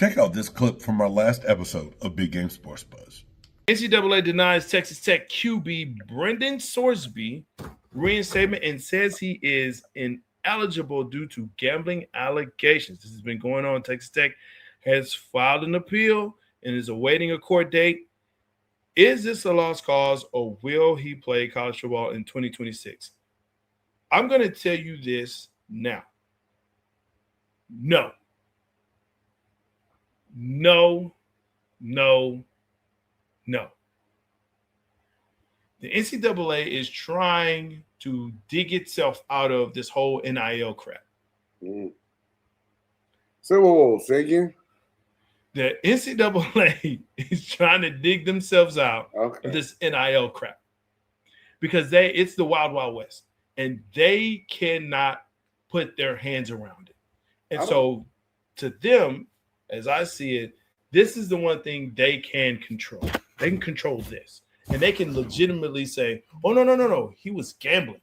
Check out this clip from our last episode of Big Game Sports Buzz. NCAA denies Texas Tech QB Brendan Sorsby reinstatement and says he is ineligible due to gambling allegations. This has been going on. Texas Tech has filed an appeal and is awaiting a court date. Is this a lost cause, or will he play college football in 2026? I'm going to tell you this now. No. The NCAA is trying to dig itself out of this whole NIL crap. So, say again? The NCAA is trying to dig themselves out of this NIL crap because it's the Wild Wild West, and they cannot put their hands around it. And so to them, as I see it, this is the one thing they can control. They can control this. And they can legitimately say, oh, no. He was gambling.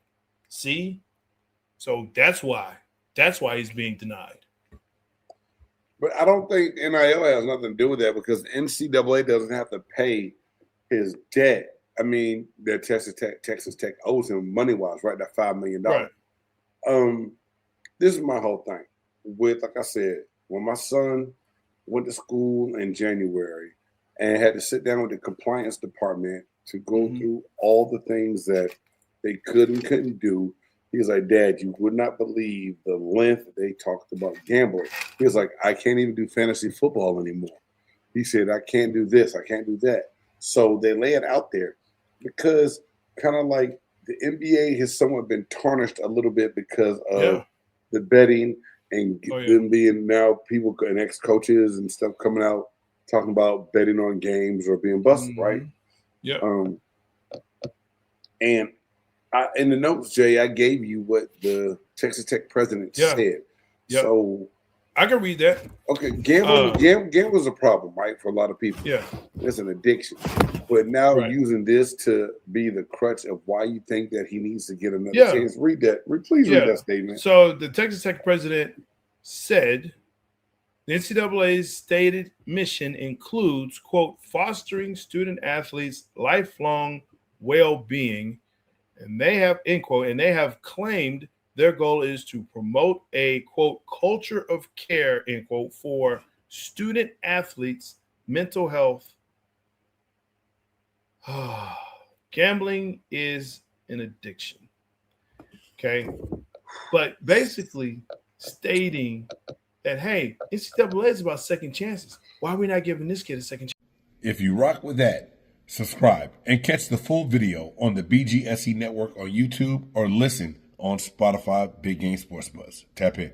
See? So that's why. That's why he's being denied. But I don't think NIL has nothing to do with that because NCAA doesn't have to pay his debt. I mean, that Texas Tech owes him money-wise, right? That $5 million. Right. This is my whole thing. With, like I said, when my son went to school in January and had to sit down with the compliance department to go through all the things that they could and couldn't do, he was like, Dad, you would not believe the length they talked about gambling. He was like, I can't even do fantasy football anymore. He said, I can't do this, I can't do that. So they lay it out there because kind of like the NBA has somewhat been tarnished a little bit because of the betting and them being now people and ex-coaches and stuff coming out talking about betting on games or being busted, right? Yeah. And in the notes, Jay, I gave you what the Texas Tech president said. Yeah. So I can read that. Okay, gambling's a problem, right, for a lot of people. Yeah. It's an addiction. But now using this to be the crutch of why you think that he needs to get another chance. Read that. Please read that statement. So the Texas Tech president said the NCAA's stated mission includes, quote, fostering student athletes' lifelong well-being, and they have, end quote, and they have claimed their goal is to promote a, quote, culture of care, end quote, for student athletes' mental health. Gambling is an addiction. Okay. But basically stating that, hey, NCAA is about second chances. Why are we not giving this kid a second chance? If you rock with that, subscribe and catch the full video on the BGSE network on YouTube or listen on Spotify Big Game Sports Buzz. Tap in.